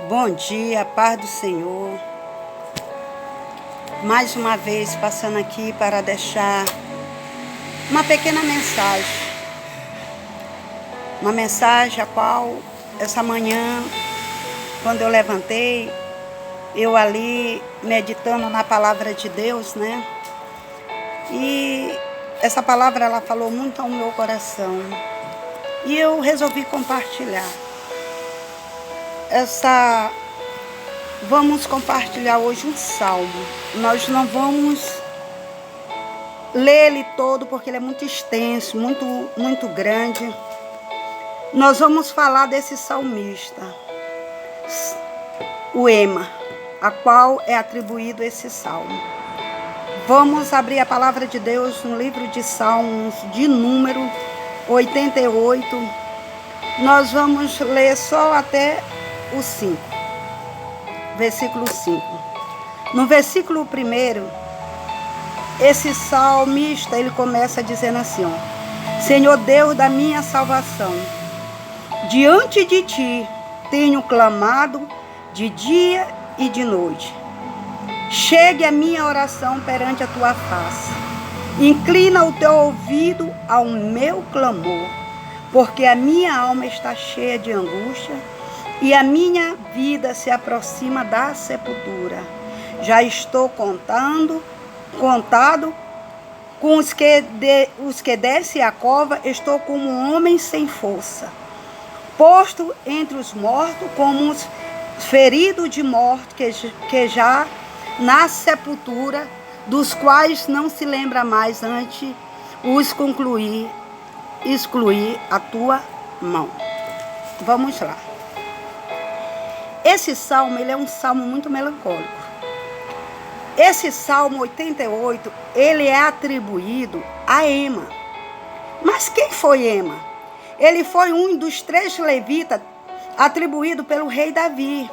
Bom dia, paz do Senhor. Mais uma vez passando aqui para deixar uma pequena mensagem. Uma mensagem a qual essa manhã, quando eu levantei, eu ali meditando na palavra de Deus, né? E essa palavra ela falou muito ao meu coração. E eu resolvi compartilhar. Vamos compartilhar hoje um salmo. Nós não vamos ler ele todo porque ele é muito extenso, muito grande. Nós vamos falar desse salmista, o Ema, a qual é atribuído esse salmo. Vamos abrir a palavra de Deus no livro de Salmos, de número 88. Nós vamos ler só até o 5, versículo 5. No versículo 1, esse salmista, ele começa dizendo assim, ó: Senhor Deus da minha salvação, diante de ti tenho clamado de dia e de noite. Chegue a minha oração perante a tua face. Inclina o teu ouvido ao meu clamor, porque a minha alma está cheia de angústia e a minha vida se aproxima da sepultura. Já estou contado com os que descem a cova, estou como um homem sem força. Posto entre os mortos, como os feridos de morte, que já na sepultura, dos quais não se lembra mais antes os excluir a tua mão. Vamos lá. Esse salmo, ele é um salmo muito melancólico. Esse salmo 88, ele é atribuído a Ema. Mas quem foi Ema? Ele foi um dos 3 levitas atribuído pelo rei Davi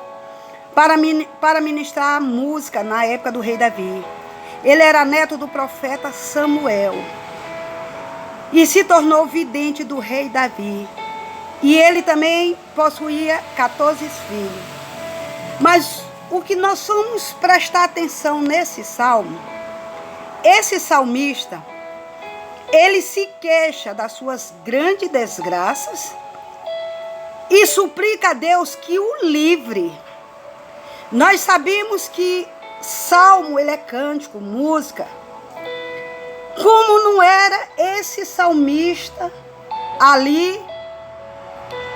para ministrar música na época do rei Davi. Ele era neto do profeta Samuel e se tornou vidente do rei Davi. E ele também possuía 14 filhos. Mas o que nós vamos prestar atenção nesse salmo, esse salmista, ele se queixa das suas grandes desgraças e suplica a Deus que o livre. Nós sabemos que salmo, ele é cântico, música. Como não era esse salmista ali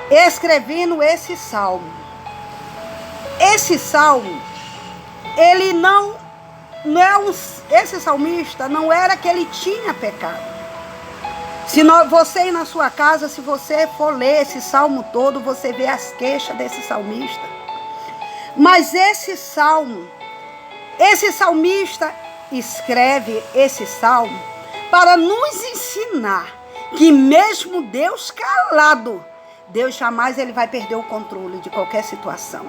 escrevendo esse salmo? Esse salmo, ele esse salmista não era que ele tinha pecado. Você ir na sua casa, se você for ler esse salmo todo, você vê as queixas desse salmista. Mas esse salmista escreve esse salmo para nos ensinar que mesmo Deus calado, Deus jamais ele vai perder o controle de qualquer situação.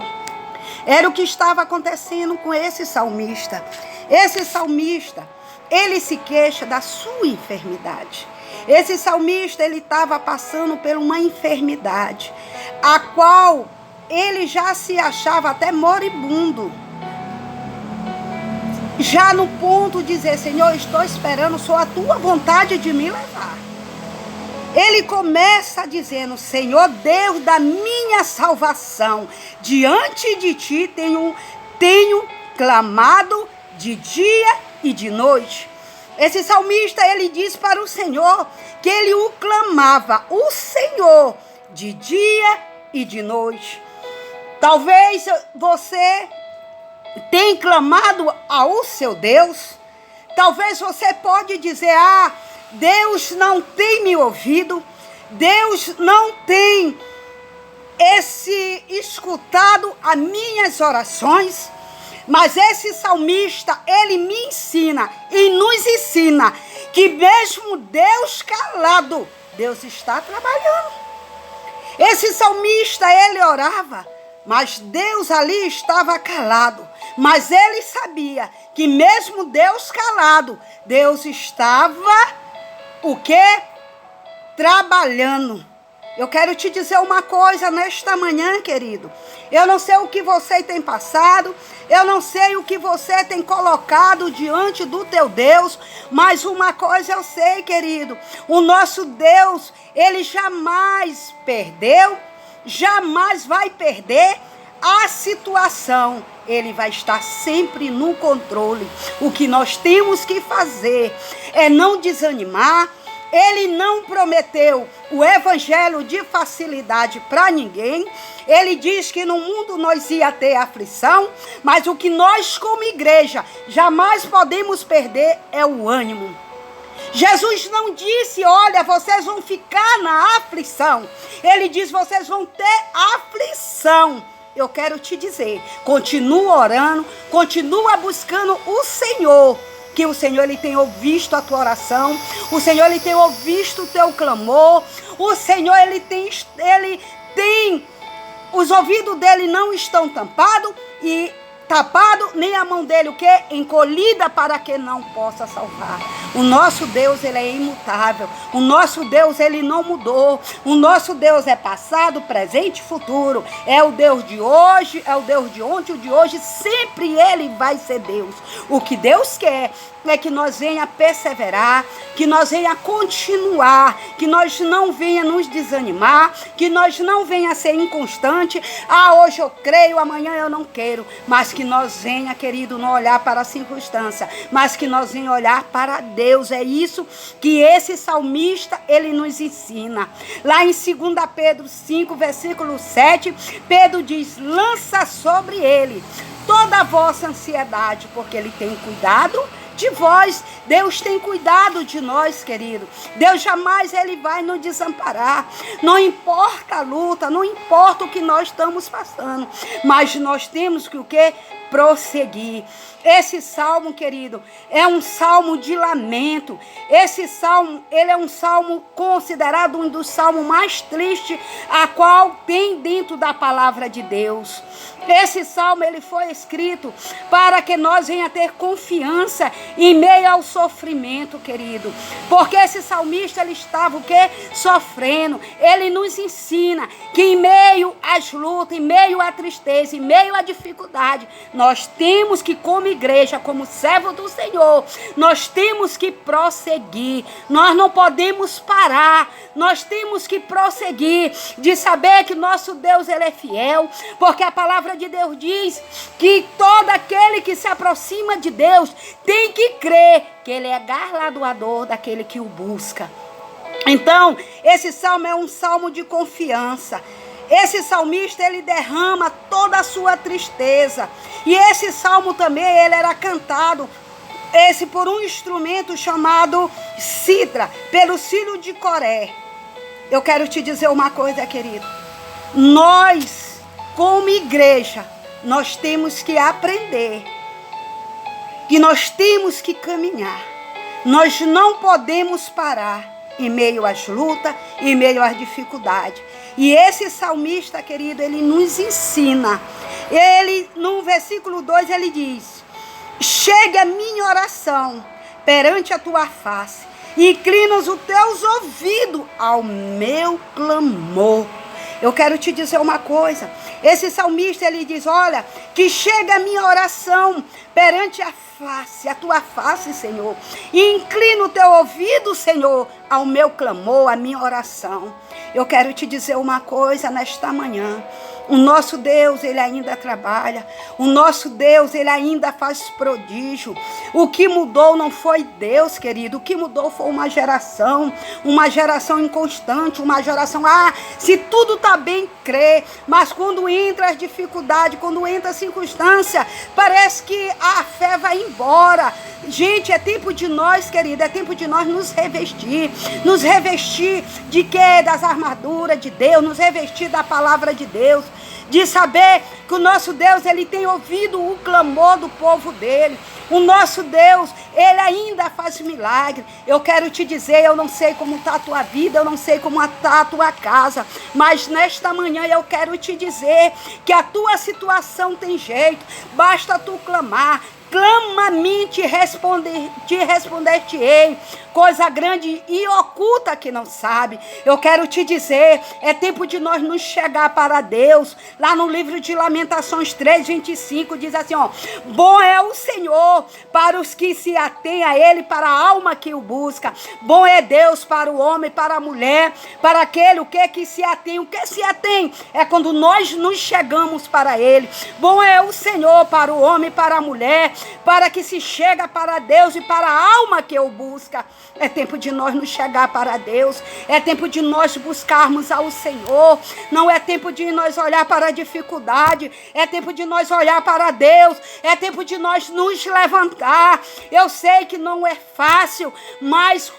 Era o que estava acontecendo com esse salmista. Esse salmista, ele se queixa da sua enfermidade. Esse salmista, ele estava passando por uma enfermidade, a qual ele já se achava até moribundo. Já no ponto de dizer, Senhor, estou esperando só a tua vontade de me levar. Ele começa dizendo, Senhor Deus da minha salvação, diante de ti tenho clamado de dia e de noite. Esse salmista, ele diz para o Senhor que ele o clamava, o Senhor, de dia e de noite. Talvez você tenha clamado ao seu Deus. Talvez você pode dizer, Deus não tem me ouvido, Deus não tem escutado as minhas orações. Mas esse salmista, ele me ensina e nos ensina que mesmo Deus calado, Deus está trabalhando. Esse salmista, ele orava, mas Deus ali estava calado. Mas ele sabia que mesmo Deus calado, Deus estava, o quê? Trabalhando. Eu quero te dizer uma coisa nesta manhã, querido. Eu não sei o que você tem passado, eu não sei o que você tem colocado diante do teu Deus, mas uma coisa eu sei, querido. O nosso Deus, ele jamais perdeu, jamais vai perder a situação. Ele vai estar sempre no controle. O que nós temos que fazer é não desanimar. Ele não prometeu o evangelho de facilidade para ninguém. Ele diz que no mundo nós ia ter aflição, mas o que nós como igreja jamais podemos perder é o ânimo. Jesus não disse, olha, vocês vão ficar na aflição. Ele diz, vocês vão ter aflição. Eu quero te dizer, continua orando, continua buscando o Senhor, que o Senhor ele tem ouvido a tua oração, o Senhor ele tem ouvido o teu clamor, o Senhor ele tem os ouvidos dele não estão tampados e tapado, nem a mão dele o quê? Encolhida para que não possa salvar. O nosso Deus, ele é imutável. O nosso Deus, ele não mudou. O nosso Deus é passado, presente e futuro. É o Deus de hoje, é o Deus de ontem, o de hoje. Sempre ele vai ser Deus. O que Deus quer é que nós venha perseverar, que nós venha continuar, que nós não venha nos desanimar, que nós não venha ser inconstante. Ah, hoje eu creio, amanhã eu não quero. Mas que nós venha, querido, não olhar para a circunstância, mas que nós venha olhar para Deus. É isso que esse salmista, ele nos ensina. Lá em 2 Pedro 5, versículo 7, Pedro diz, lança sobre ele toda a vossa ansiedade, porque ele tem cuidado de vós. Deus tem cuidado de nós, querido. Deus jamais ele vai nos desamparar. Não importa a luta, não importa o que nós estamos passando, mas nós temos que o quê? Prosseguir. Esse salmo, querido, é um salmo de lamento. Esse salmo, ele é um salmo considerado um dos salmos mais tristes, a qual tem dentro da palavra de Deus. Esse salmo, ele foi escrito para que nós venha ter confiança em meio ao sofrimento, querido. Porque esse salmista, ele estava o quê? Sofrendo. Ele nos ensina que em meio às lutas, em meio à tristeza, em meio à dificuldade, nós temos que, como igreja, como servo do Senhor, nós temos que prosseguir. Nós não podemos parar. Nós temos que prosseguir de saber que nosso Deus, ele é fiel, porque a palavra de Deus diz que todo aquele que se aproxima de Deus tem que crer que ele é galardoador daquele que o busca. Então, esse salmo é um salmo de confiança. Esse salmista, ele derrama toda a sua tristeza. E esse salmo também, ele era cantado por um instrumento chamado citra, pelos filhos de Coré. Eu quero te dizer uma coisa, querido. Nós, como igreja, nós temos que aprender. E nós temos que caminhar. Nós não podemos parar em meio às lutas, em meio às dificuldades. E esse salmista, querido, ele nos ensina. Ele, no versículo 2, ele diz: chega a minha oração perante a tua face, e inclinas os teus ouvidos ao meu clamor. Eu quero te dizer uma coisa. Esse salmista, ele diz, olha, que chega a minha oração perante a tua face, Senhor. E inclina o teu ouvido, Senhor, ao meu clamor, à minha oração. Eu quero te dizer uma coisa nesta manhã. O nosso Deus, ele ainda trabalha. O nosso Deus, ele ainda faz prodígio. O que mudou não foi Deus, querido. O que mudou foi uma geração inconstante, uma geração, se tudo está bem, crê. Mas quando entra as dificuldades, quando entra a circunstância, parece que a fé vai embora. Gente, é tempo de nós, querido, é tempo de nós nos revestir de quê? Das armaduras de Deus, nos revestir da palavra de Deus, de saber que o nosso Deus, ele tem ouvido o clamor do povo dele. O nosso Deus, ele ainda faz milagre. Eu quero te dizer, eu não sei como está a tua vida, eu não sei como está a tua casa, mas nesta manhã eu quero te dizer que a tua situação tem jeito. Basta tu clamar. clama a mim, te responder-te-ei, coisa grande e oculta que não sabe. Eu quero te dizer, é tempo de nós nos chegar para Deus. Lá no livro de Lamentações 3:25 diz assim, ó: bom é o Senhor para os que se atêm a Ele, para a alma que o busca. Bom é Deus para o homem, para a mulher, para aquele que se atém. O que se atém é quando nós nos chegamos para Ele. Bom é o Senhor para o homem, para a mulher, para que se chega para Deus e para a alma que o busca. É tempo de nós nos chegar para Deus. É tempo de nós buscarmos ao Senhor. Não é tempo de nós olhar para a dificuldade. É tempo de nós olhar para Deus. É tempo de nós nos levantar. Eu sei que não é fácil, mas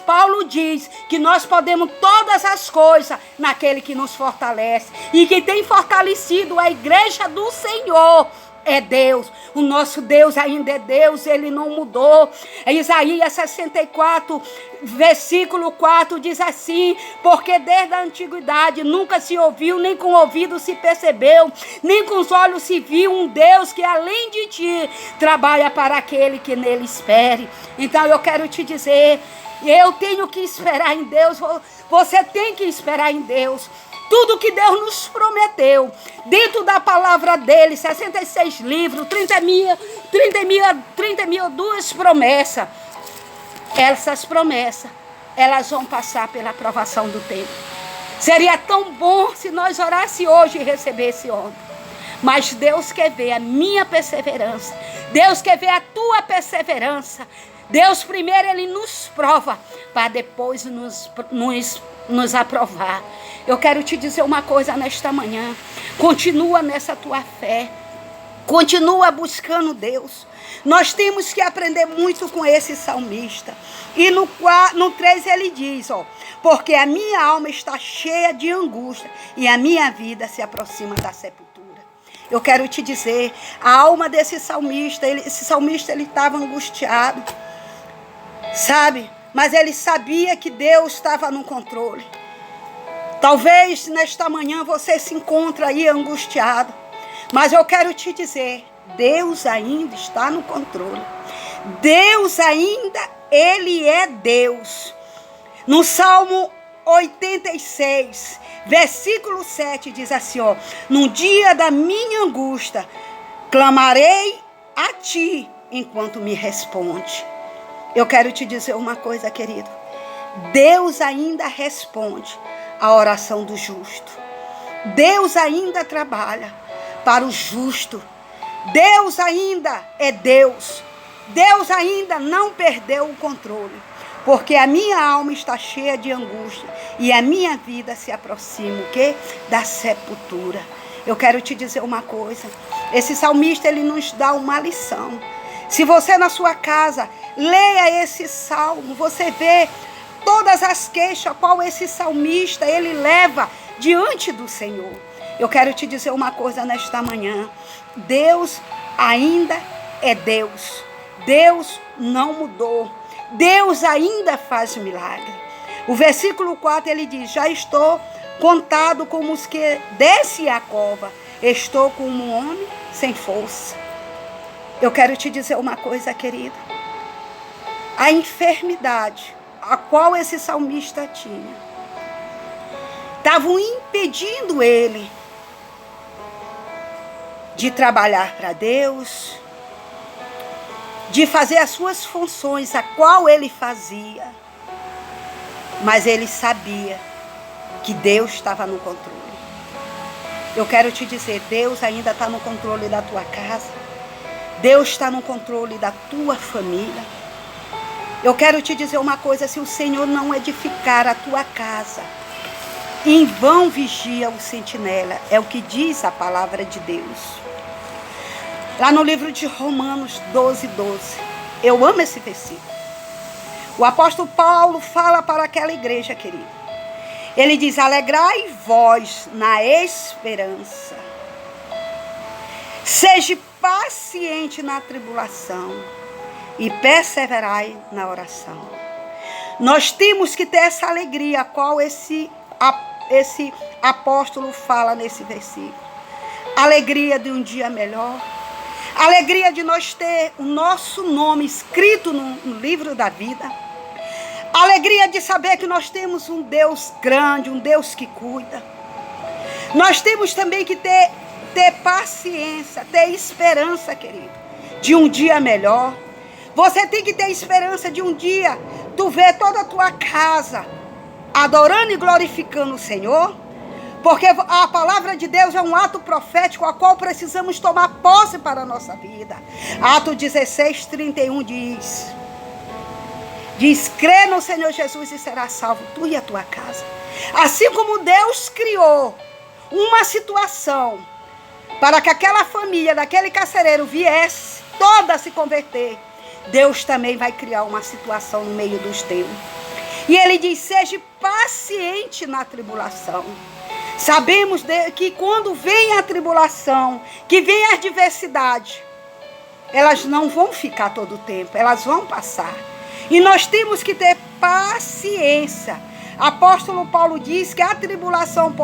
Paulo diz que nós podemos todas as coisas naquele que nos fortalece. E que tem fortalecido a igreja do Senhor é Deus. O nosso Deus ainda é Deus, Ele não mudou. Isaías 64, versículo 4 diz assim: porque desde a antiguidade nunca se ouviu, nem com o ouvido se percebeu, nem com os olhos se viu um Deus que além de ti trabalha para aquele que nele espere. Então eu quero te dizer, eu tenho que esperar em Deus, você tem que esperar em Deus. Tudo que Deus nos prometeu, dentro da palavra dele, 66 livros, 30 mil, duas promessas. Essas promessas, elas vão passar pela aprovação do tempo. Seria tão bom se nós orássemos hoje e recebêssemos ontem. Mas Deus quer ver a minha perseverança. Deus quer ver a tua perseverança. Deus primeiro Ele nos prova, para depois nos aprovar. Eu quero te dizer uma coisa nesta manhã. Continua nessa tua fé. Continua buscando Deus. Nós temos que aprender muito com esse salmista. E no 3 ele diz, ó: porque a minha alma está cheia de angústia e a minha vida se aproxima da sepultura. Eu quero te dizer, a alma desse salmista, esse salmista ele estava angustiado, sabe? Mas ele sabia que Deus estava no controle. Talvez nesta manhã você se encontre aí angustiado, mas eu quero te dizer, Deus ainda está no controle. Deus ainda, Ele é Deus. No Salmo 86, versículo 7 diz assim, ó: no dia da minha angústia, clamarei a ti enquanto me responde. Eu quero te dizer uma coisa, querido. Deus ainda responde a oração do justo. Deus ainda trabalha para o justo. Deus ainda é Deus. Deus ainda não perdeu o controle. Porque a minha alma está cheia de angústia e a minha vida se aproxima o quê? Da sepultura. Eu quero te dizer uma coisa. Esse salmista, ele nos dá uma lição. Se você na sua casa leia esse salmo, você vê todas as queixas qual esse salmista ele leva diante do Senhor. Eu quero te dizer uma coisa nesta manhã. Deus ainda é Deus. Deus não mudou. Deus ainda faz milagre. O versículo 4 ele diz: já estou contado como os que descem a cova. Estou como um homem sem força. Eu quero te dizer uma coisa, querido. A enfermidade a qual esse salmista tinha estavam impedindo ele de trabalhar para Deus, de fazer as suas funções, a qual ele fazia. Mas ele sabia que Deus estava no controle. Eu quero te dizer, Deus ainda está no controle da tua casa. Deus está no controle da tua família. Eu quero te dizer uma coisa, se o Senhor não edificar a tua casa, em vão vigia o sentinela. É o que diz a palavra de Deus. Lá no livro de Romanos 12:12. Eu amo esse versículo. O apóstolo Paulo fala para aquela igreja, querido. Ele diz: alegrai vós na esperança. Seja paciente na tribulação e perseverai na oração. Nós temos que ter essa alegria, a qual esse apóstolo fala nesse versículo. Alegria de um dia melhor. Alegria de nós ter o nosso nome escrito no livro da vida. Alegria de saber que nós temos um Deus grande, um Deus que cuida. Nós temos também que ter paciência, ter esperança, querido, de um dia melhor. Você tem que ter esperança de um dia tu ver toda a tua casa adorando e glorificando o Senhor, porque a palavra de Deus é um ato profético a qual precisamos tomar posse para a nossa vida. Atos 16:31 diz, crê no Senhor Jesus e será salvo tu e a tua casa. Assim como Deus criou uma situação para que aquela família daquele carcereiro viesse toda a se converter, Deus também vai criar uma situação no meio dos teus. E ele diz, seja paciente na tribulação. Sabemos que quando vem a tribulação, que vem a adversidade, elas não vão ficar todo o tempo, elas vão passar. E nós temos que ter paciência. Apóstolo Paulo diz que a tribulação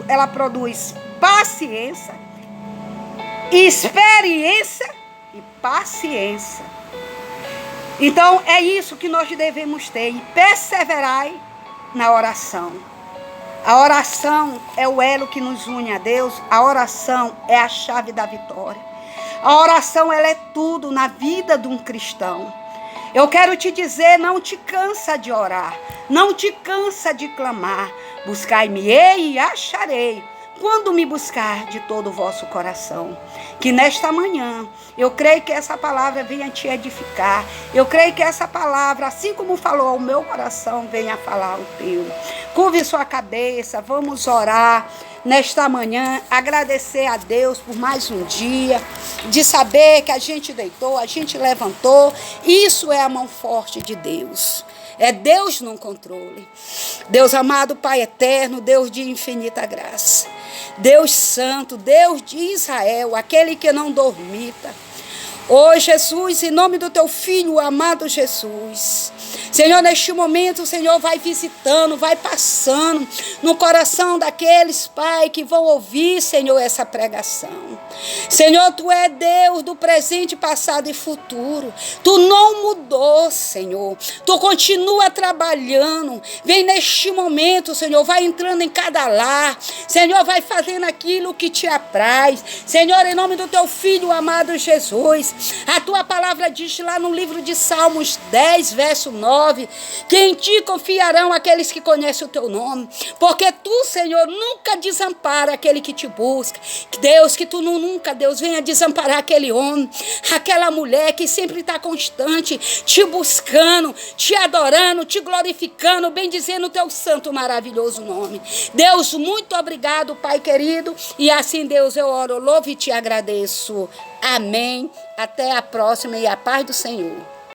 ela produz paciência, experiência e paciência. Então é isso que nós devemos ter, e perseverai na oração. A oração é o elo que nos une a Deus. A oração é a chave da vitória. A oração, ela é tudo na vida de um cristão. Eu quero te dizer, não te cansa de orar, não te cansa de clamar. Buscai-me-ei e acharei, quando me buscar de todo o vosso coração. Que nesta manhã, eu creio que essa palavra venha te edificar. Eu creio que essa palavra, assim como falou ao meu coração, venha falar ao teu. Curve sua cabeça, vamos orar nesta manhã, agradecer a Deus por mais um dia, de saber que a gente deitou, a gente levantou. Isso é a mão forte de Deus. É Deus no controle. Deus amado, Pai eterno, Deus de infinita graça. Deus santo, Deus de Israel, aquele que não dormita. Ô Jesus, em nome do teu filho amado Jesus, Senhor, neste momento o Senhor vai visitando, vai passando no coração daqueles, Pai, que vão ouvir, Senhor, essa pregação. Senhor, tu é Deus do presente, passado e futuro. Tu não mudou, Senhor. Tu continua trabalhando. Vem neste momento, Senhor, vai entrando em cada lar. Senhor, vai fazendo aquilo que te apraz. Senhor, em nome do teu filho amado Jesus, a tua palavra diz lá no livro de Salmos 10, verso 9, que em ti confiarão aqueles que conhecem o teu nome, porque tu, Senhor, nunca desampara aquele que te busca. Deus, que tu nunca, Deus, venha desamparar aquele homem, aquela mulher que sempre está constante, te buscando, te adorando, te glorificando, bendizendo o teu santo, maravilhoso nome. Deus, muito obrigado, Pai querido, e assim, Deus, eu oro, louvo e te agradeço. Amém. Até a próxima e a paz do Senhor.